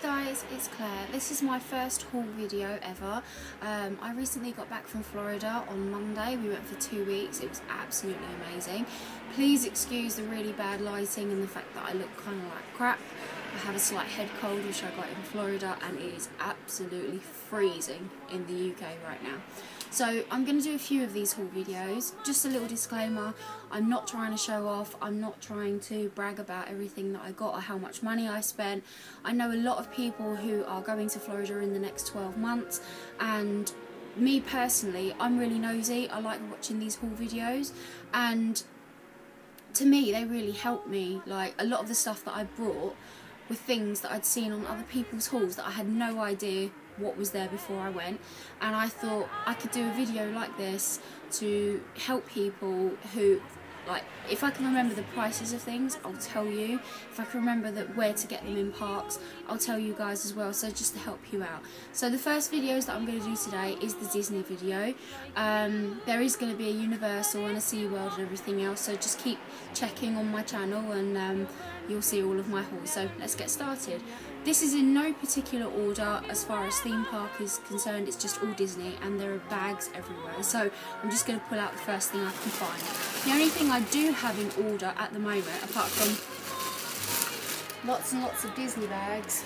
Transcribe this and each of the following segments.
guys, it's Claire. This is my first haul video ever. I recently got back from Florida on Monday. We went for 2 weeks. It was absolutely amazing. Please excuse the really bad lighting and the fact that I look kind of like crap. I have a slight head cold which I got in Florida, and it is absolutely freezing in the UK right now. So I'm going to do a few of these haul videos. Just a little disclaimer, I'm not trying to show off, I'm not trying to brag about everything that I got or how much money I spent. I know a lot of people who are going to Florida in the next 12 months, and me personally, I'm really nosy. I like watching these haul videos, and to me they really help me. Like, a lot of the stuff that I brought were things that I'd seen on other people's hauls that I had no idea what was there before I went, and I thought I could do a video like this to help people who, like, if I can remember the prices of things, I'll tell you. If I can remember where to get them in parks, I'll tell you guys as well, so just to help you out. So the first videos that I'm going to do today is the Disney video. There is going to be a Universal and a SeaWorld and everything else, so just keep checking on my channel and you'll see all of my hauls. So let's get started. This is in no particular order as far as theme park is concerned. It's just all Disney, and there are bags everywhere, so I'm just going to pull out the first thing I can find. The only thing I do have in order at the moment, apart from lots and lots of Disney bags,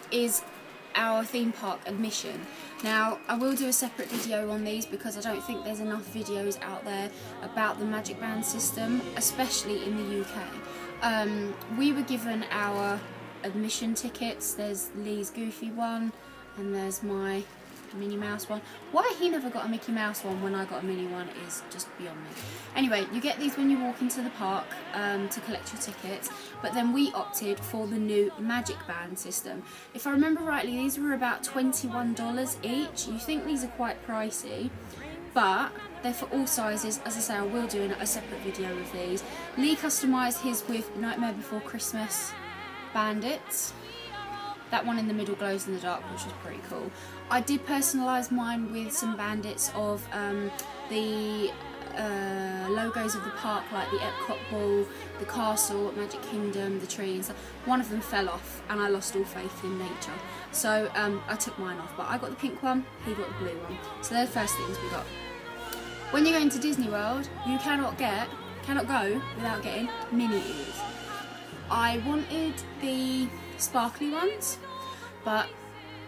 is our theme park admission. Now, I will do a separate video on these because I don't think there's enough videos out there about the Magic Band system, especially in the UK. We were given our admission tickets. There's Lee's Goofy one, and there's my Minnie Mouse one. Why he never got a Mickey Mouse one when I got a Minnie one is just beyond me. Anyway, you get these when you walk into the park to collect your tickets, but then we opted for the new Magic Band system. If I remember rightly, these were about $21 each. You think these are quite pricey, but they're for all sizes. As I say, I will do a separate video of these. Lee customised his with Nightmare Before Christmas bandits. That one in the middle glows in the dark, which was pretty cool. I did personalise mine with some bandits of the logos of the park, like the Epcot Ball, the castle, Magic Kingdom, the tree and stuff. One of them fell off and I lost all faith in nature, so I took mine off, but I got the pink one, he got the blue one. So they're the first things we got. When you're going to Disney World, you cannot go without getting mini ears. I wanted the sparkly ones, but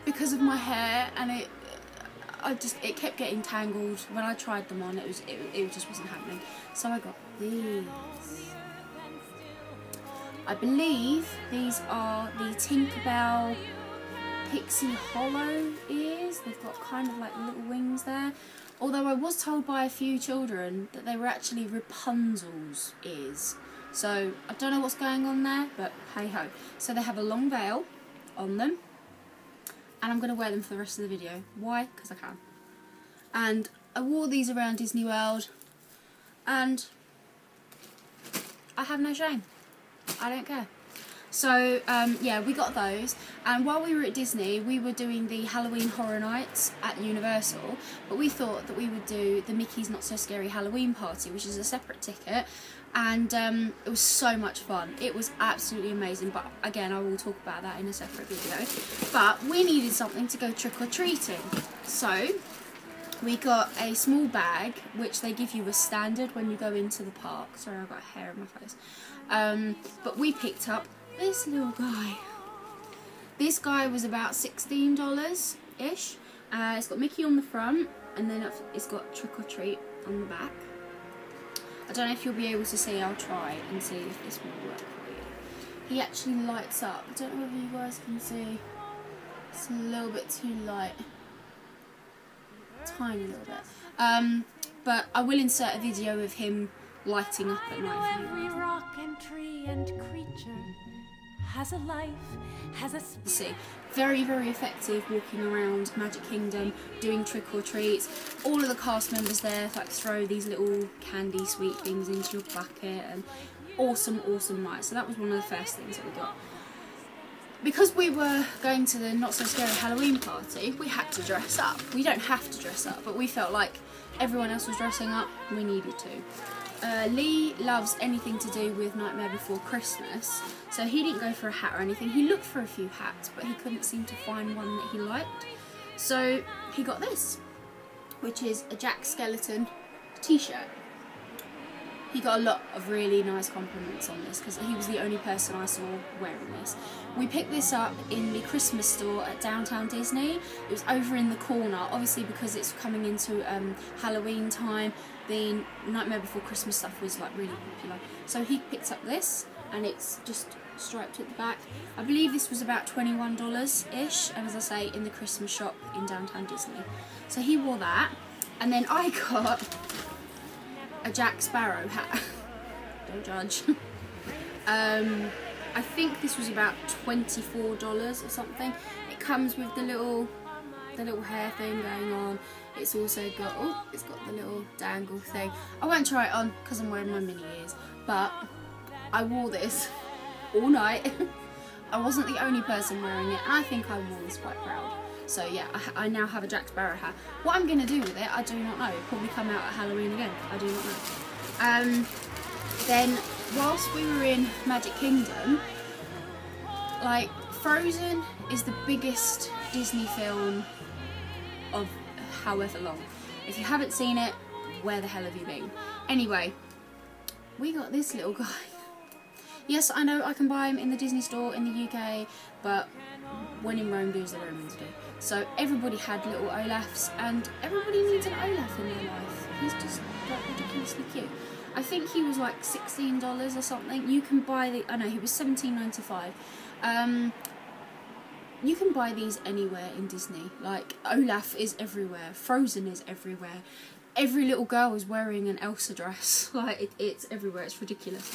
because of my hair and it kept getting tangled when I tried them on, it just wasn't happening. So I got these. I believe these are the Tinkerbell Pixie Hollow ears. They've got kind of like little wings there. Although I was told by a few children that they were actually Rapunzel's ears. So I don't know what's going on there, but hey ho. So they have a long veil on them, and I'm going to wear them for the rest of the video. Why? Because I can. And I wore these around Disney World, and I have no shame. I don't care. So yeah, we got those, and while we were at Disney we were doing the Halloween Horror Nights at Universal, but we thought that we would do the Mickey's Not So Scary Halloween Party, which is a separate ticket, and it was so much fun. It was absolutely amazing, but again I will talk about that in a separate video. But we needed something to go trick-or-treating, so we got a small bag, which they give you a standard when you go into the park. Sorry, I've got hair in my face. But we picked up this little guy. This guy was about $16-ish. It's got Mickey on the front, and then it's got Trick or Treat on the back. I don't know if you'll be able to see. I'll try and see if this will work for you. He actually lights up. I don't know whether you guys can see. It's a little bit too light. Tiny little bit. But I will insert a video of him lighting up at night for you. Every rock and tree and creature has a life, has a spirit. See, very, very effective walking around Magic Kingdom, doing trick-or-treats. All of the cast members there like throw these little candy sweet things into your bucket, and awesome, awesome night. So that was one of the first things that we got. Because we were going to the Not So Scary Halloween party, we had to dress up. We don't have to dress up, but we felt like everyone else was dressing up, we needed to. Lee loves anything to do with Nightmare Before Christmas, so he didn't go for a hat or anything. He looked for a few hats, but he couldn't seem to find one that he liked. So he got this, which is a Jack Skellington t-shirt. He got a lot of really nice compliments on this because he was the only person I saw wearing this. We picked this up in the Christmas store at Downtown Disney. It was over in the corner, obviously because it's coming into Halloween time. The Nightmare Before Christmas stuff was like really popular. So he picked up this and it's just striped at the back. I believe this was about $21-ish, and as I say, in the Christmas shop in Downtown Disney. So he wore that, and then I got a Jack Sparrow hat. Don't judge. I think this was about $24 or something. It comes with the little hair thing going on. It's also got, oh, it's got the little dangle thing. I won't try it on because I'm wearing my mini ears, but I wore this all night. I wasn't the only person wearing it, and I think I wore this quite proud. So yeah, I now have a Jack Sparrow hat. What I'm going to do with it, I do not know. It'll probably come out at Halloween again. I do not know. Then, whilst we were in Magic Kingdom, like, Frozen is the biggest Disney film of however long. If you haven't seen it, where the hell have you been? Anyway, we got this little guy. Yes, I know I can buy him in the Disney store in the UK, but when in Rome, do as the Romans do. So everybody had little Olafs, and everybody needs an Olaf in their life. He's just like ridiculously cute. I think he was like $16 or something. You can buy the, oh no, he was $17.95. You can buy these anywhere in Disney. Like, Olaf is everywhere, Frozen is everywhere. Every little girl is wearing an Elsa dress. Like, it's everywhere, it's ridiculous.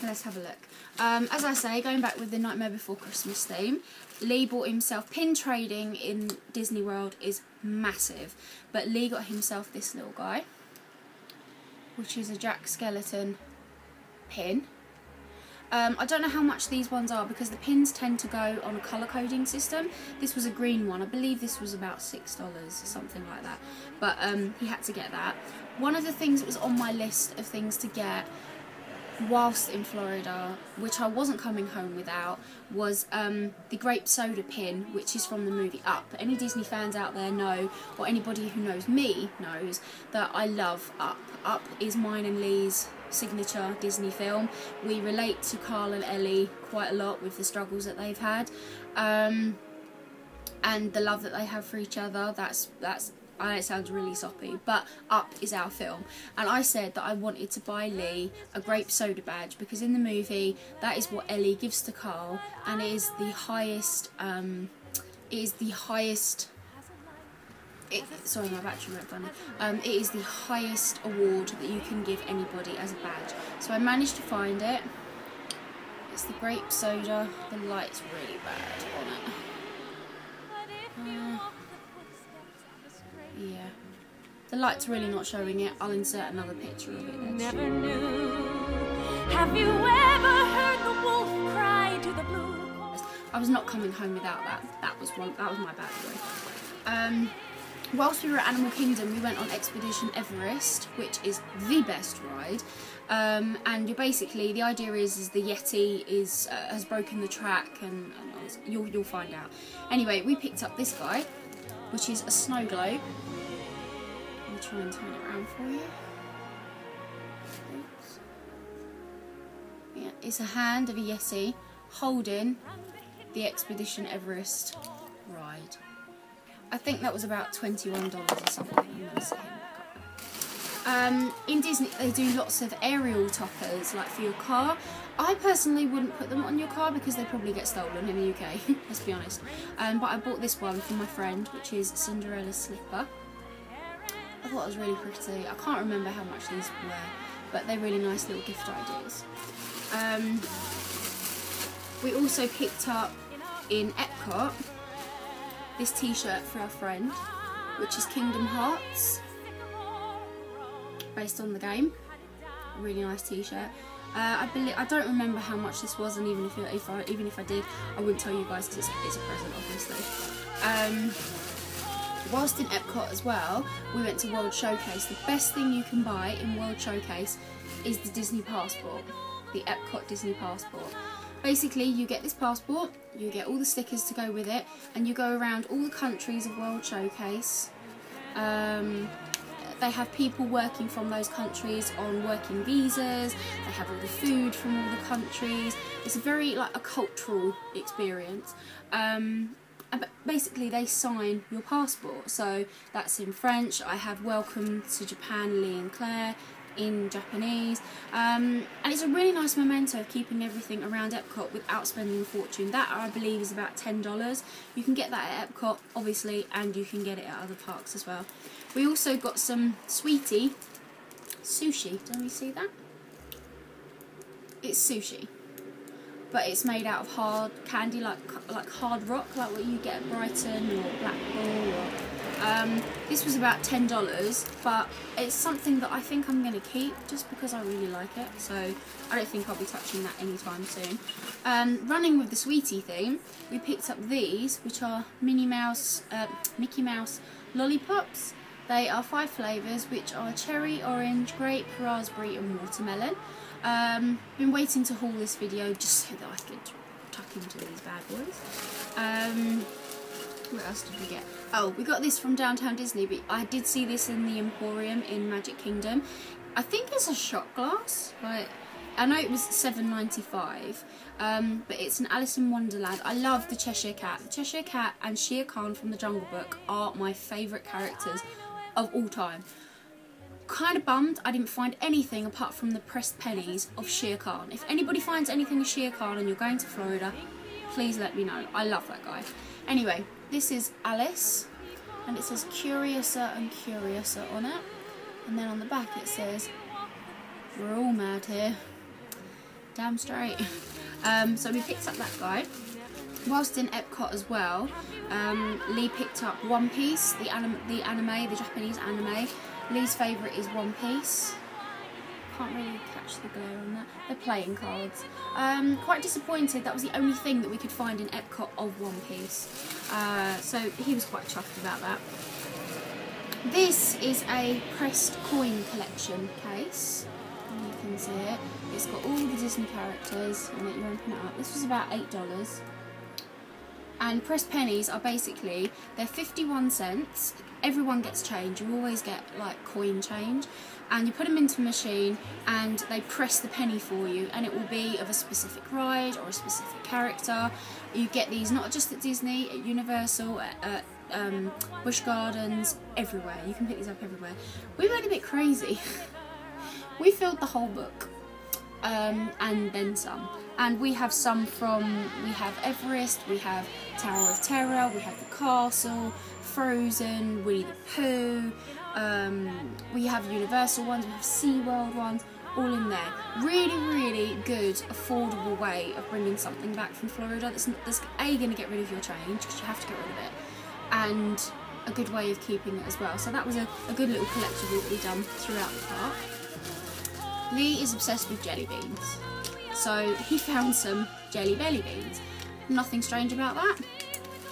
Let's have a look. As I say, going back with the Nightmare Before Christmas theme, Lee bought himself, pin trading in Disney World is massive, but Lee got himself this little guy, which is a Jack Skellington pin. I don't know how much these ones are because the pins tend to go on a colour coding system. This was a green one. I believe this was about $6 or something like that. But he had to get that. One of the things that was on my list of things to get whilst in Florida, which I wasn't coming home without, was the grape soda pin, which is from the movie Up. Any Disney fans out there know, or anybody who knows me knows, that I love Up. Up is mine and Lee's signature Disney film. We relate to Carl and Ellie quite a lot with the struggles that they've had, and the love that they have for each other. I know it sounds really soppy, but Up is our film, and I said that I wanted to buy Lee a grape soda badge because in the movie that is what Ellie gives to Carl, and it is the highest. Sorry, my battery went funny. It is the highest award that you can give anybody as a badge. So I managed to find it. It's the grape soda. The light's really bad on it. Yeah. The light's really not showing it. I'll insert another picture of it. Never knew. Have you ever heard the wolf cry to the blue? I was not coming home without that. That was my bad boy. Whilst we were at Animal Kingdom, we went on Expedition Everest, which is the best ride. And you're basically, the idea is the Yeti has broken the track, and you'll find out. Anyway, we picked up this guy, which is a snow globe. Let me try and turn it around for you. Oops. Yeah, it's a hand of a Yeti holding the Expedition Everest ride. I think that was about $21 or something. I'm gonna set him back up. In Disney, they do lots of aerial toppers, like for your car. I personally wouldn't put them on your car because they probably get stolen in the UK, let's be honest. But I bought this one for my friend, which is Cinderella's slipper. I thought it was really pretty. I can't remember how much these were, but they're really nice little gift ideas. We also picked up in Epcot this t-shirt for our friend, which is Kingdom Hearts, based on the game. A really nice t-shirt. I don't remember how much this was, and even if I did, I wouldn't tell you guys because it's a present, obviously. whilst in Epcot as well, we went to World Showcase. The best thing you can buy in World Showcase is the Disney passport, the Epcot Disney passport. Basically, you get this passport, you get all the stickers to go with it, and you go around all the countries of World Showcase. They have people working from those countries on working visas. They have all the food from all the countries. It's a very like a cultural experience. And basically, they sign your passport. So that's in French. I have "Welcome to Japan, Lee and Claire" in Japanese, and it's a really nice memento of keeping everything around Epcot without spending a fortune. That, I believe, is about $10. You can get that at Epcot, obviously, and you can get it at other parks as well. We also got some sushi. Don't you see that? It's sushi, but it's made out of hard candy, like hard rock, like what you get at Brighton or Blackpool. This was about $10, but it's something that I think I'm going to keep just because I really like it, so I don't think I'll be touching that anytime soon. Running with the sweetie theme, we picked up these, which are Mickey Mouse lollipops. They are 5 flavours, which are cherry, orange, grape, raspberry and watermelon. Been waiting to haul this video just so that I could tuck into these bad boys. What else did we get? Oh, we got this from Downtown Disney, but I did see this in the Emporium in Magic Kingdom. I think it's a shot glass. Like, I know it was $7.95, but it's an Alice in Wonderland. I love the Cheshire Cat. The Cheshire Cat and Shere Khan from the Jungle Book are my favourite characters of all time. Kind of bummed I didn't find anything apart from the pressed pennies of Shere Khan. If anybody finds anything of Shere Khan and you're going to Florida, please let me know. I love that guy. Anyway, this is Alice, and it says Curiouser and Curiouser on it, and then on the back it says, "We're all mad here." Damn straight. So we picked up that guy. Whilst in Epcot as well, Lee picked up One Piece, the Japanese anime. Lee's favourite is One Piece. Can't really catch the glare on that. They're playing cards. Quite disappointed that was the only thing that we could find in Epcot of One Piece. So he was quite chuffed about that. This is a pressed coin collection case. And you can see it. It's got all the Disney characters and you open it up. This was about $8. And pressed pennies are basically, they're 51 cents. Everyone gets change. You always get like coin change. And you put them into a machine and they press the penny for you, and it will be of a specific ride or a specific character. You get these not just at Disney, at Universal, at Busch Gardens, everywhere. You can pick these up everywhere. We went a bit crazy. We filled the whole book, and then some. And we have some from, we have Everest, we have Tower of Terror, we have the Castle, Frozen, Winnie the Pooh. We have Universal ones, we have SeaWorld ones, all in there. Really, really good, affordable way of bringing something back from Florida that's A, going to get rid of your change, because you have to get rid of it, and a good way of keeping it as well. So that was a good little collectible that we've done throughout the park. Lee is obsessed with jelly beans, so he found some jelly belly beans. Nothing strange about that.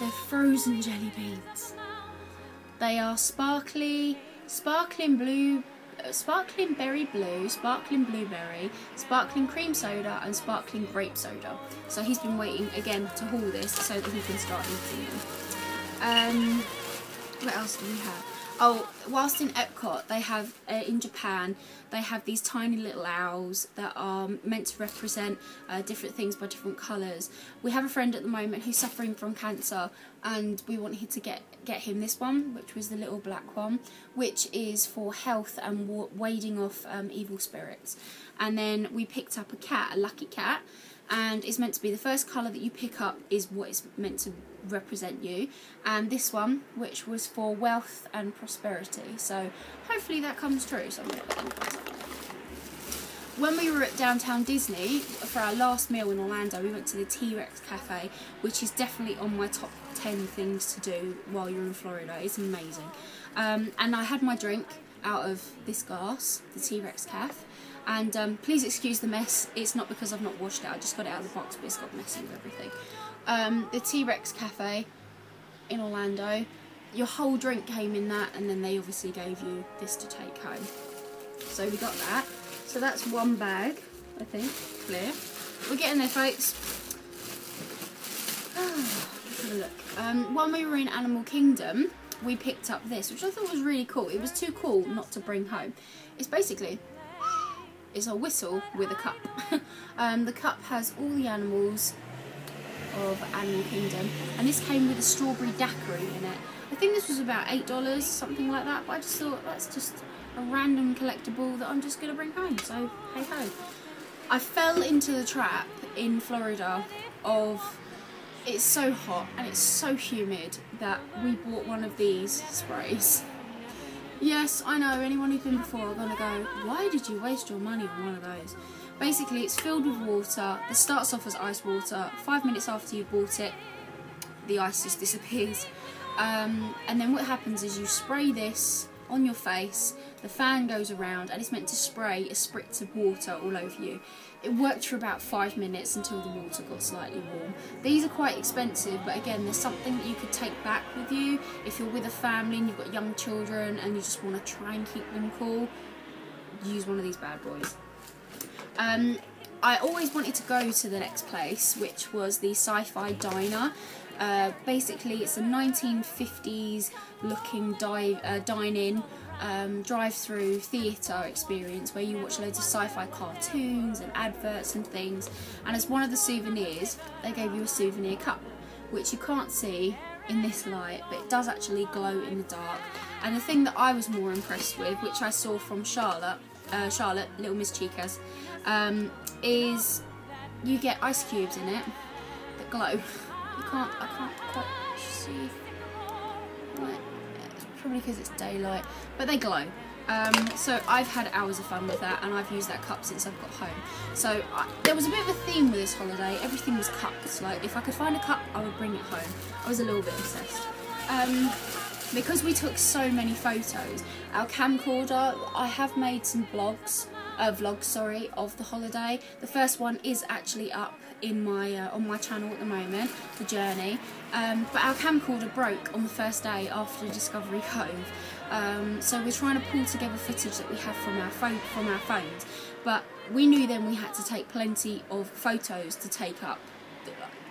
They're frozen jelly beans. They are sparkling blue, sparkling berry blue, sparkling blueberry, sparkling cream soda and sparkling grape soda. So he's been waiting again to haul this so that he can start eating them. What else do we have? Oh, whilst in Epcot, they have, in Japan, they have these tiny little owls that are meant to represent different things by different colours. We have a friend at the moment who's suffering from cancer, and we wanted to get him this one, which was the little black one, which is for health and wading off evil spirits. And then we picked up a cat, a lucky cat, and it's meant to be the first colour that you pick up is what it's meant to represent you, and this one, which was for wealth and prosperity, so hopefully that comes true. So when we were at Downtown Disney for our last meal in Orlando, we went to the T-Rex Cafe, which is definitely on my top 10 things to do while you're in Florida. It's amazing. And I had my drink out of this glass, the T-Rex Cafe. And please excuse the mess. It's not because I've not washed it. I just got it out of the box, but it's got messy with everything. The T-Rex Cafe in Orlando. your whole drink came in that, and then they obviously gave you this to take home. So we got that. So that's one bag, I think, clear. We're getting there, folks. Let's have a look. When we were in Animal Kingdom, we picked up this, which I thought was really cool. It was too cool not to bring home. It's basically, it's a whistle with a cup. The cup has all the animals of Animal Kingdom, and this came with a strawberry daiquiri in it. I think this was about $8, something like that, but I just thought that's just a random collectible that I'm just going to bring home, so hey ho. I fell into the trap in Florida of, it's so hot and it's so humid that we bought one of these sprays. Yes, I know, anyone who's been before are going to go, why did you waste your money on one of those? Basically, it's filled with water. It starts off as ice water. 5 minutes after you've bought it, the ice just disappears. And then what happens is you spray this on your face, the fan goes around, and it's meant to spray a spritz of water all over you. It worked for about 5 minutes until the water got slightly warm. These are quite expensive, but again, there's something that you could take back with you if you're with a family and you've got young children and you just want to try and keep them cool. Use one of these bad boys. I always wanted to go to the next place, which was the Sci-Fi Diner. Basically, it's a 1950s looking dine-in, drive-through theatre experience where you watch loads of sci-fi cartoons and adverts and things, and as one of the souvenirs they gave you a souvenir cup, which you can't see in this light, but it does actually glow in the dark. And the thing that I was more impressed with, which I saw from Charlotte, Little Miss Chicas, is you get ice cubes in it that glow. I can't quite see. Right, it's probably because it's daylight, but they glow. So I've had hours of fun with that, and I've used that cup since I've got home. So there was a bit of a theme with this holiday. Everything was cups. Like, if I could find a cup, I would bring it home. I was a little bit obsessed. Because we took so many photos, our camcorder, I have made some vlogs of the holiday. The first one is actually up in my on my channel at the moment, the journey. But our camcorder broke on the first day after Discovery Cove. So we're trying to pull together footage that we have from our phones. But we knew then we had to take plenty of photos to take up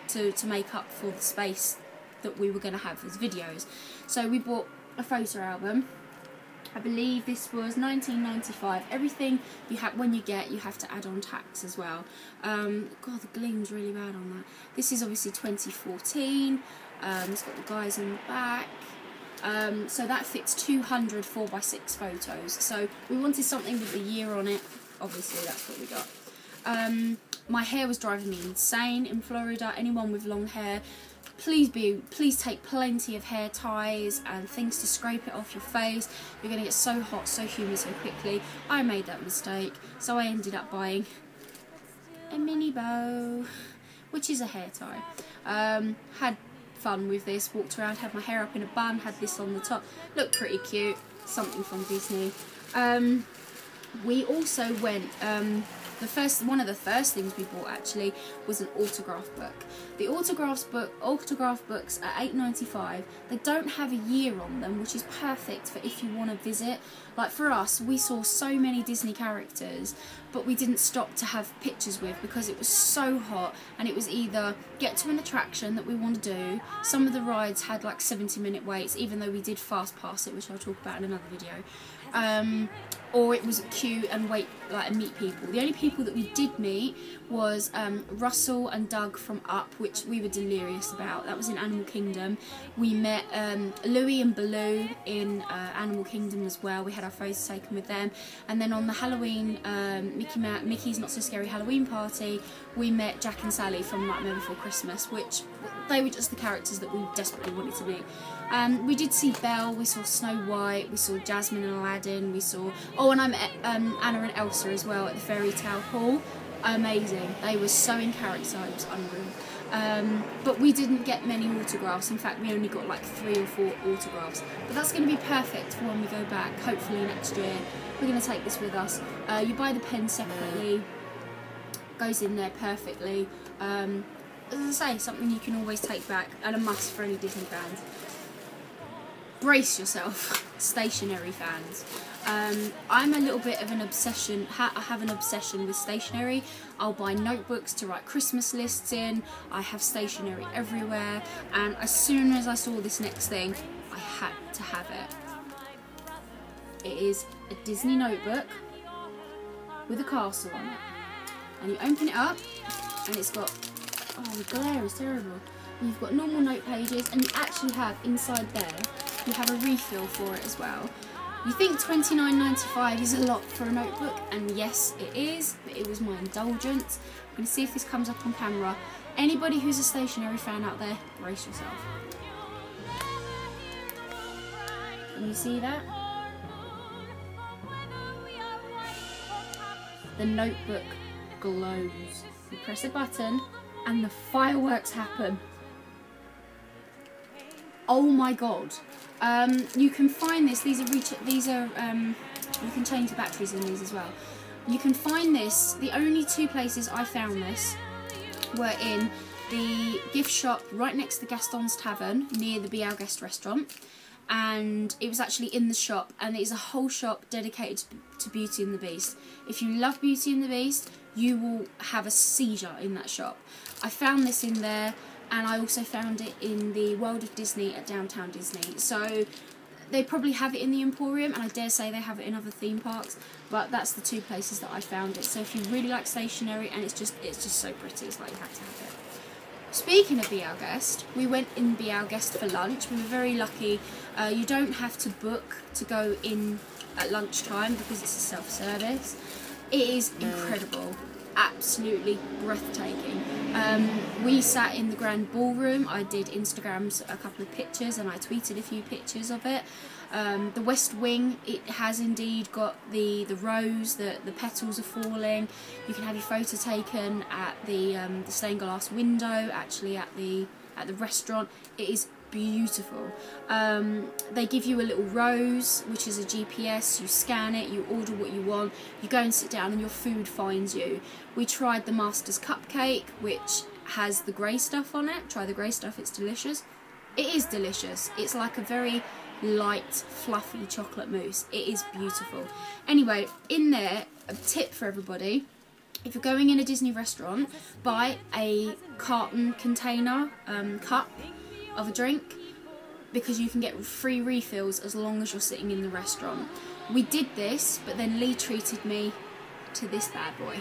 to make up for the space that we were going to have as videos. So we bought a photo album. I believe this was $19.95. Everything you have you have to add on tax as well. God, the gleam's really bad on that. This is obviously 2014. It's got the guys in the back. So that fits 200 4x6 photos. So we wanted something with the year on it. Obviously, that's what we got. My hair was driving me insane in Florida. Anyone with long hair, please take plenty of hair ties and things to scrape it off your face. You're going to get so hot, so humid so quickly. I made that mistake, so I ended up buying a mini bow, which is a hair tie. Had fun with this, walked around, had my hair up in a bun, had this on the top. Looked pretty cute, something from Disney. We also went, one of the first things we bought actually was an autograph book. The autograph books are $8.95. They don't have a year on them, which is perfect for if you want to visit. Like for us, we saw so many Disney characters, but we didn't stop to have pictures with because it was so hot, and it was either get to an attraction that we want to do. Some of the rides had like 70-minute waits, even though we did fast pass it, which I'll talk about in another video. Or it was queue and wait, like, and meet people. The only people that we did meet was Russell and Doug from Up, which we were delirious about. That was in Animal Kingdom. We met Louie and Baloo in Animal Kingdom as well. We had our photos taken with them. And then on the Halloween Mickey's Not So Scary Halloween party, we met Jack and Sally from Nightmare Before Christmas, which they were just the characters that we desperately wanted to meet. We did see Belle, we saw Snow White, we saw Jasmine and Aladdin, we saw... Oh, and I met Anna and Elsa as well at the Fairy Tale Hall. Amazing. They were so in character, it was unreal. But we didn't get many autographs. In fact, we only got like 3 or 4 autographs. But that's going to be perfect for when we go back, hopefully next year. We're going to take this with us. You buy the pen separately. Goes in there perfectly. As I say, something you can always take back, and a must for any Disney fans. brace yourself, stationery fans. I'm a little bit of an obsession, I have an obsession with stationery. I'll buy notebooks to write Christmas lists in, I have stationery everywhere, and as soon as I saw this next thing, I had to have it. It is a Disney notebook with a castle on it. And you open it up, and it's got, oh, the glare is terrible. You've got normal note pages, and you actually have, inside there, you have a refill for it as well. You think $29.95 is a lot for a notebook, and yes it is, but it was my indulgence. I'm going to see if this comes up on camera. Anybody who's a stationery fan out there, brace yourself. Can you see that? The notebook glows. You press a button and the fireworks happen. Oh my god. You can find this, you can change the batteries in these as well. You can find this, the only two places I found this were in the gift shop right next to Gaston's Tavern near the Be Our Guest restaurant, and it was actually in the shop, and it is a whole shop dedicated to Beauty and the Beast. If you love Beauty and the Beast, you will have a seizure in that shop. I found this in there, and I also found it in the World of Disney at Downtown Disney. So they probably have it in the Emporium, and I dare say they have it in other theme parks, but that's the two places that I found it. So if you really like stationery, and it's just so pretty, it's like you have to have it. Speaking of Be Our Guest, we went in Be Our Guest for lunch. We were very lucky. You don't have to book to go in at lunchtime because it's a self-service. It is incredible. Absolutely breathtaking. We sat in the grand ballroom. I did Instagrams a couple of pictures, and I tweeted a few pictures of it. The West Wing, it has indeed got the rose, the petals are falling. You can have your photo taken at the stained glass window, actually at the restaurant. It is beautiful. They give you a little rose, which is a GPS. You scan it, you order what you want, you go and sit down, and your food finds you. We tried the Master's Cupcake, which has the grey stuff on it. Try the grey stuff, it's delicious. It is delicious. It's like a very light, fluffy chocolate mousse. It is beautiful. Anyway, in there, a tip for everybody: if you're going in a Disney restaurant, buy a carton container cup of a drink, because you can get free refills as long as you're sitting in the restaurant. We did this, but then Lee treated me to this bad boy,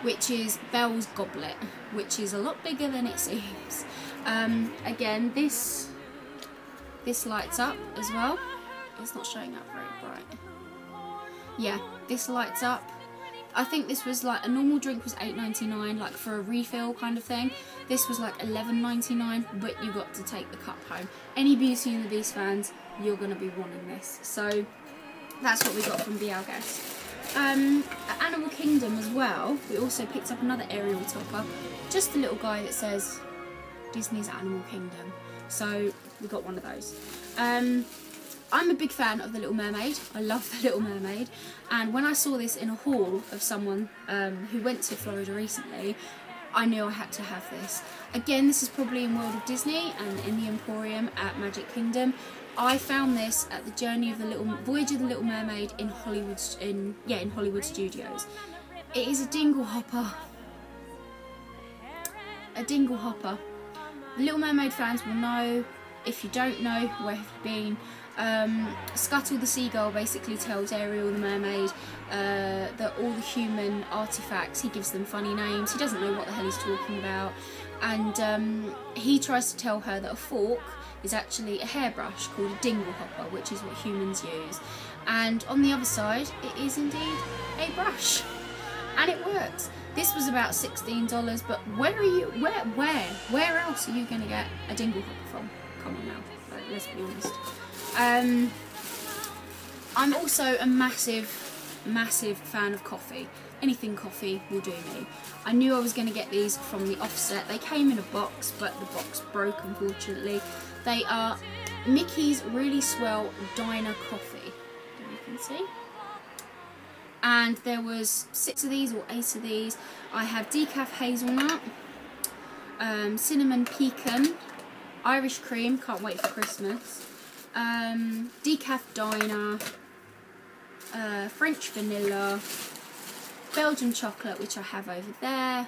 which is Belle's Goblet, which is a lot bigger than it seems. Again, this lights up as well. It's not showing up very bright. Yeah, this lights up. I think this was like, a normal drink was $8.99, like for a refill kind of thing. This was like $11.99, but you got to take the cup home. Any Beauty and the Beast fans, you're going to be wanting this. So that's what we got from Be Our Guest. At Animal Kingdom as well, we also picked up another Ariel topper. Just a little guy that says Disney's Animal Kingdom. So we got one of those. I'm a big fan of The Little Mermaid. I love The Little Mermaid, and when I saw this in a haul of someone who went to Florida recently, I knew I had to have this. Again, this is probably in World of Disney and in the Emporium at Magic Kingdom. I found this at the Voyage of the Little Mermaid in Hollywood, in Hollywood Studios. It is a dingle hopper. A dingle hopper. The Little Mermaid fans will know. If you don't know, where have you been? Scuttle the Seagull basically tells Ariel the Mermaid that all the human artifacts, he gives them funny names, he doesn't know what the hell he's talking about, and he tries to tell her that a fork is actually a hairbrush called a dingle hopper, which is what humans use, and on the other side it is indeed a brush, and it works. This was about $16, but where else are you going to get a dingle hopper from? Come on now, let's be honest. I'm also a massive fan of coffee. Anything coffee will do me. I knew I was going to get these from the offset. They came in a box, but the box broke, unfortunately. They are Mickey's Really Swell Diner Coffee, you can see. And there was 6 of these or 8 of these. I have decaf hazelnut, cinnamon pecan, Irish cream, can't wait for Christmas, decaf diner, French vanilla, Belgian chocolate, which I have over there,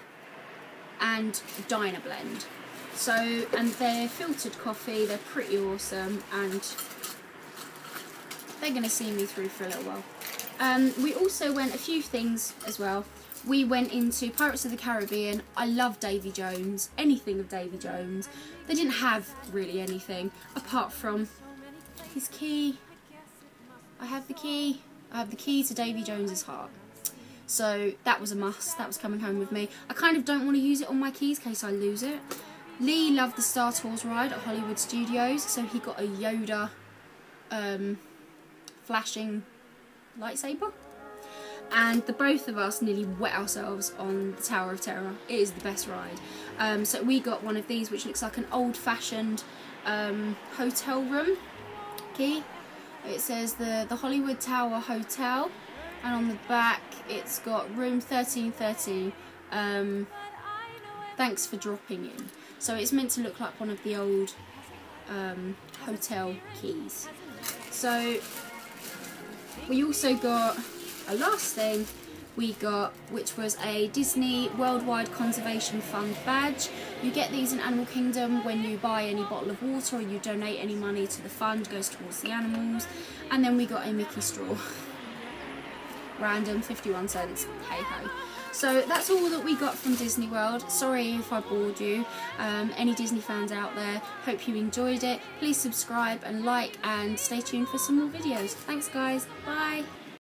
and diner blend. So, and they're filtered coffee, they're pretty awesome, and they're going to see me through for a little while. We also went a few things as well. We went into Pirates of the Caribbean. I love Davy Jones, anything of Davy Jones. They didn't have really anything apart from his key. I have the key. I have the key to Davy Jones's heart. So that was a must. That was coming home with me. I kind of don't want to use it on my keys in case I lose it. Lee loved the Star Tours ride at Hollywood Studios, so he got a Yoda flashing lightsaber. And the both of us nearly wet ourselves on the Tower of Terror. It is the best ride. So we got one of these, which looks like an old-fashioned hotel room key. It says the Hollywood Tower Hotel, and on the back it's got room 1330. Thanks for dropping in. So it's meant to look like one of the old hotel keys. So we also got a last thing we got, which was a Disney Worldwide Conservation Fund badge. You get these in Animal Kingdom when you buy any bottle of water or you donate any money to the fund, goes towards the animals. And then we got a Mickey straw. Random, 51 cents, hey ho. So that's all that we got from Disney World. Sorry if I bored you. Any Disney fans out there, hope you enjoyed it. Please subscribe and like, and stay tuned for some more videos. Thanks guys, bye.